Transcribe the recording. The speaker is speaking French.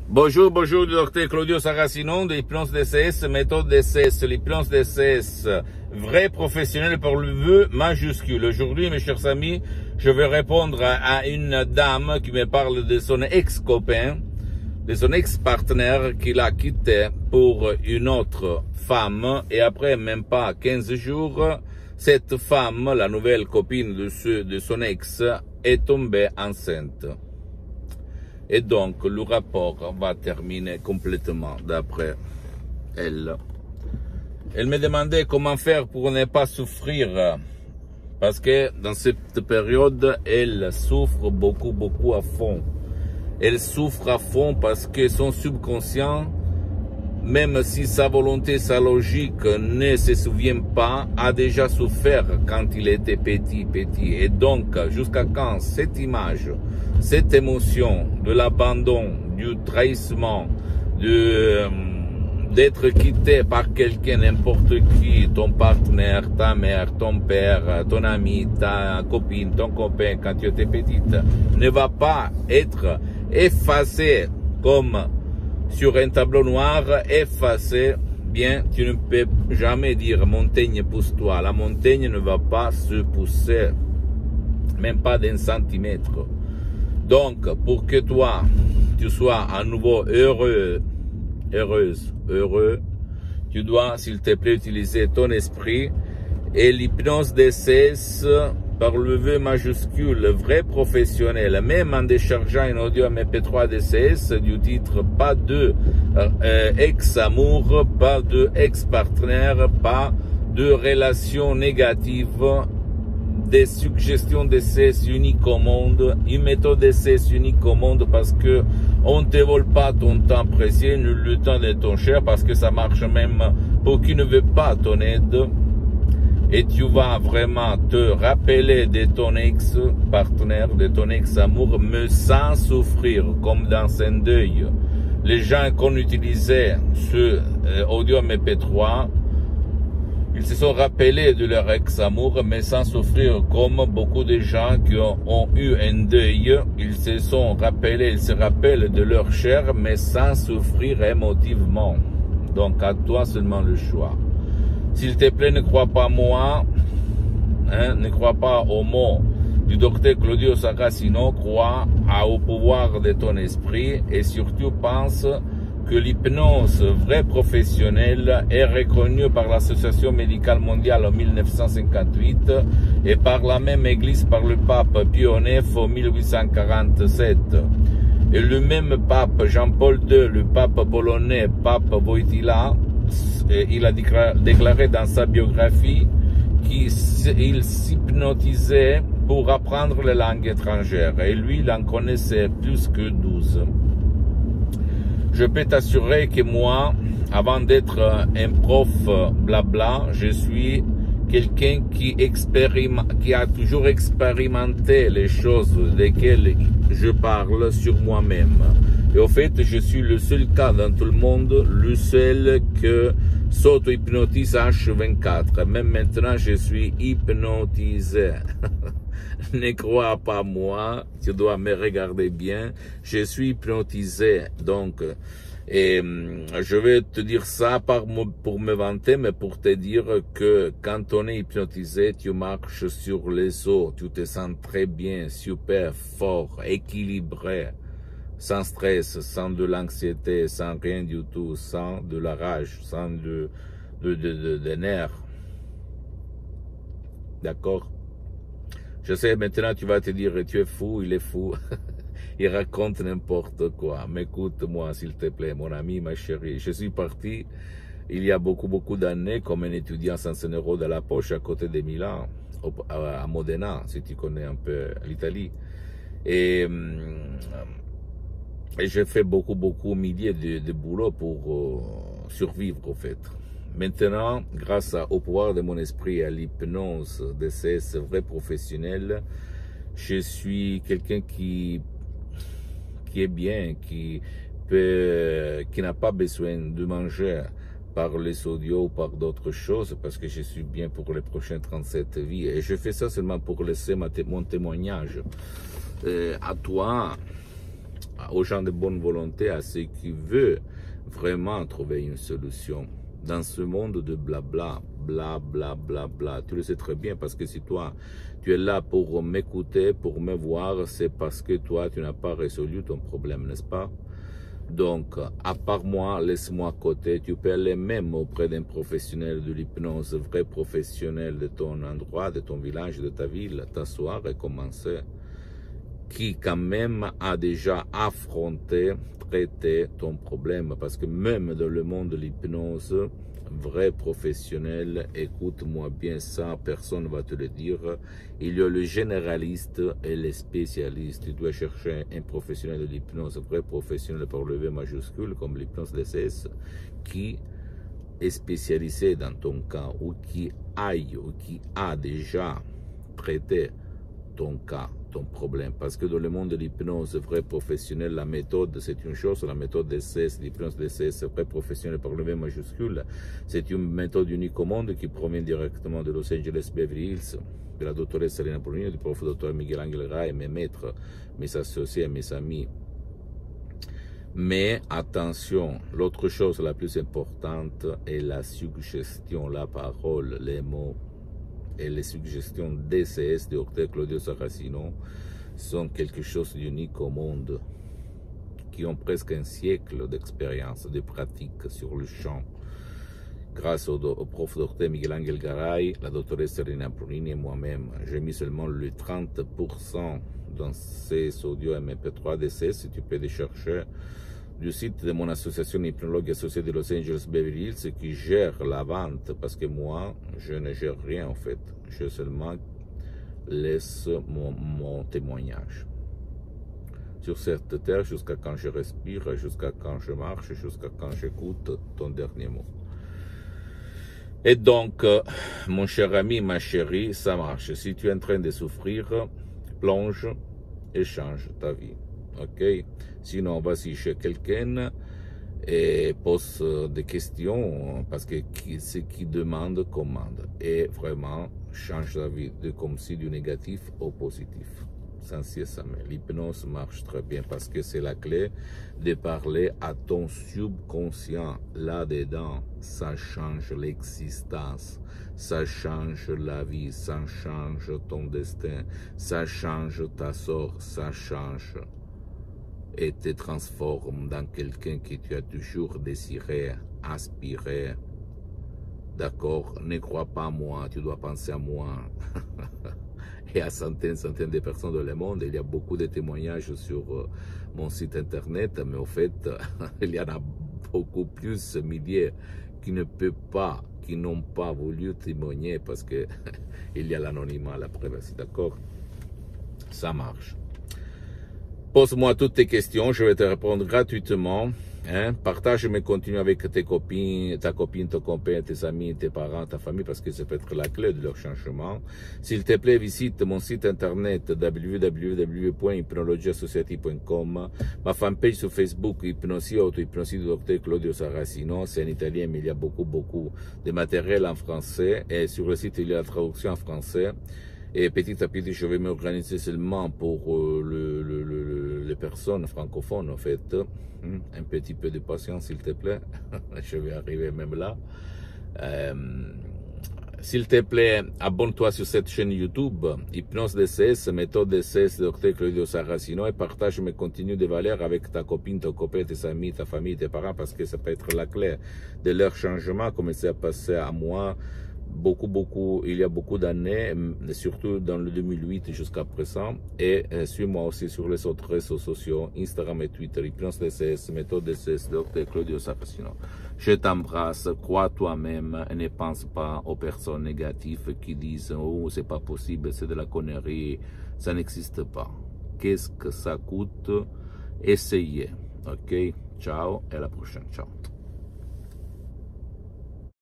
Bonjour, bonjour, docteur Claudio Saracino de l'hypnose DCS, méthode DCS, l'hypnose DCS, vrai professionnel par le vœu majuscule. Aujourd'hui, mes chers amis, je vais répondre à une dame qui me parle de son ex-copain, de son ex-partenaire qu'il a quitté pour une autre femme et après même pas 15 jours, cette femme, la nouvelle copine de son ex, est tombée enceinte. Et donc, le rapport va terminer complètement d'après elle. Elle me demandait comment faire pour ne pas souffrir. Parce que dans cette période, elle souffre beaucoup à fond. Elle souffre à fond parce que son subconscient, même si sa volonté, sa logique ne se souvient pas, a déjà souffert quand il était petit. Et donc, jusqu'à quand cette image, cette émotion de l'abandon, du trahissement, d'être quitté par quelqu'un, n'importe qui, ton partenaire, ta mère, ton père, ton ami, ta copine, ton copain, quand tu étais petite, ne va pas être effacé comme sur un tableau noir, effacé, bien, tu ne peux jamais dire montagne pousse-toi. La montagne ne va pas se pousser, même pas d'un centimètre. Donc, pour que toi, tu sois à nouveau heureux, tu dois, s'il te plaît, utiliser ton esprit et l'hypnose DCS par le vœu majuscule, vrai professionnel, même en déchargeant un audio MP3 DCS du titre pas de ex-amour, pas de ex-partenaire, pas de relation négative, des suggestions DCS uniques au monde, une méthode DCS unique au monde parce que on ne te vole pas ton temps précieux, ni le temps de ton cher, parce que ça marche même pour qui ne veut pas ton aide. Et tu vas vraiment te rappeler de ton ex-partenaire, de ton ex-amour, mais sans souffrir, comme dans un deuil. Les gens qu'on utilisait ce audio MP3, ils se sont rappelés de leur ex-amour, mais sans souffrir, comme beaucoup de gens qui ont eu un deuil. Ils se rappellent de leur chair, mais sans souffrir émotivement. Donc, à toi seulement le choix. S'il te plaît, ne crois pas moi, ne crois pas aux mots du docteur Claudio Saracino, crois au pouvoir de ton esprit et surtout pense que l'hypnose vraie professionnelle est reconnue par l'Association médicale mondiale en 1958 et par la même église par le pape Pie IX en 1847. Et le même pape Jean-Paul II, le pape polonais, pape Wojtyła, il a déclaré dans sa biographie qu'il s'hypnotisait pour apprendre les langues étrangères. Et lui, il en connaissait plus que 12. Je peux t'assurer que moi, avant d'être un prof blabla, je suis quelqu'un qui a toujours expérimenté les choses desquelles je parle sur moi-même. Et au fait, je suis le seul cas dans tout le monde, le seul que s'auto-hypnotise H24. Même maintenant, je suis hypnotisé. Ne crois pas moi, tu dois me regarder bien. Je suis hypnotisé, donc... Et je vais te dire ça pour me vanter, mais pour te dire que quand on est hypnotisé, tu marches sur les eaux, tu te sens très bien, super fort, équilibré, sans stress, sans de l'anxiété, sans rien du tout, sans de la rage, sans de nerfs. D'accord? Je sais, maintenant tu vas te dire, tu es fou, il est fou. Il raconte n'importe quoi. Mais écoute-moi, s'il te plaît, mon ami, ma chérie. Je suis parti il y a beaucoup d'années comme un étudiant sans 100 € dans la poche à côté de Milan, à Modena, si tu connais un peu l'Italie. Et j'ai fait beaucoup milliers de boulot pour survivre, au fait. Maintenant, grâce au pouvoir de mon esprit et à l'hypnose de ces vrais professionnels, je suis quelqu'un qui est bien, qui n'a pas besoin de manger par les audios ou par d'autres choses, parce que je suis bien pour les prochaines 37 vies. Et je fais ça seulement pour laisser mon témoignage à toi, aux gens de bonne volonté, à ceux qui veulent vraiment trouver une solution. Dans ce monde de blabla, bla, tu le sais très bien, parce que si toi, tu es là pour m'écouter, pour me voir, c'est parce que toi, tu n'as pas résolu ton problème, n'est-ce pas? Donc, à part moi, laisse-moi à côté. Tu peux aller même auprès d'un professionnel de l'hypnose, vrai professionnel de ton endroit, de ton village, de ta ville, t'asseoir et commencer. Qui quand même a déjà affronté, traité ton problème. Parce que même dans le monde de l'hypnose, vrai professionnel, écoute-moi bien ça, personne ne va te le dire. Il y a le généraliste et les spécialistes. Tu dois chercher un professionnel de l'hypnose, vrai professionnel par le V majuscule, comme l'hypnose DCS, qui est spécialisé dans ton cas, ou qui a déjà traité ton cas, ton problème. Parce que dans le monde de l'hypnose, vrai professionnel, la méthode, c'est une chose, la méthode DCS, l'hypnose DCS, vrai professionnel par le V majuscule, c'est une méthode unique au monde qui provient directement de Los Angeles Beverly Hills, de la doctoresse Serena Polonio, du prof docteur Miguel Angel Ray, mes maîtres, mes associés, mes amis. Mais attention, l'autre chose la plus importante est la suggestion, la parole, les mots. Et les suggestions DCS de Dr Claudio Saracino sont quelque chose d'unique au monde, qui ont presque un siècle d'expérience, de pratique sur le champ. Grâce au prof Dr Miguel Angel Garay, la doctoresse Serena Brunini et moi-même, j'ai mis seulement le 30% dans ces audios MP3 DCS, si tu peux les chercher, du site de mon association hypnologue associée de Los Angeles Beverly Hills qui gère la vente, parce que moi, je ne gère rien en fait. Je seulement laisse mon témoignage sur cette terre jusqu'à quand je respire, jusqu'à quand je marche, jusqu'à quand j'écoute ton dernier mot. Et donc, mon cher ami, ma chérie, ça marche. Si tu es en train de souffrir, plonge et change ta vie. Ok? Sinon, vas-y chez quelqu'un et pose des questions, parce que ce qui demande commande. Et vraiment, change la vie de comme si du négatif au positif. Sans cesse, l'hypnose marche très bien parce que c'est la clé de parler à ton subconscient. Là-dedans, ça change l'existence, ça change la vie, ça change ton destin, ça change ta sorte, ça change et te transforme dans quelqu'un que tu as toujours désiré, aspiré. D'accord? Ne crois pas à moi, tu dois penser à moi. Et à centaines de personnes dans le monde. Il y a beaucoup de témoignages sur mon site internet, mais au fait, il y en a beaucoup plus, milliers, qui ne peuvent pas, qui n'ont pas voulu témoigner parce que il y a l'anonymat, la privacy, d'accord? Ça marche. Pose-moi toutes tes questions, je vais te répondre gratuitement. Hein? Partage mes contenus avec tes copines, ta copine, ton copain, tes amis, tes parents, ta famille, parce que ça peut être la clé de leur changement. S'il te plaît, visite mon site internet www.hypnologieassociative.com, ma fanpage sur Facebook, Hypnosie, Auto-Hypnosie du Dr Claudio Saracino, c'est en italien, mais il y a beaucoup de matériel en français, et sur le site, il y a la traduction en français. Et petit à petit, je vais m'organiser seulement pour les personnes francophones, en fait. Un petit peu de patience, s'il te plaît. Je vais arriver même là. S'il te plaît, abonne-toi sur cette chaîne YouTube, Hypnose DCS, méthode DCS, Dr Claudio Saracino, et partage mes contenus de valeur avec ta copine, ton copain, tes amis, ta famille, tes parents, parce que ça peut être la clé de leur changement, comme ça passé à moi. Il y a beaucoup d'années, surtout dans le 2008 jusqu'à présent. Et suis-moi aussi sur les autres réseaux sociaux, Instagram et Twitter, Hypnose DCS, méthode DCS, Dr Claudio Saracino. Je t'embrasse, crois toi-même et ne pense pas aux personnes négatives qui disent « Oh, c'est pas possible, c'est de la connerie, ça n'existe pas ». Qu'est-ce que ça coûte? Essayez, ok? Ciao et à la prochaine, ciao.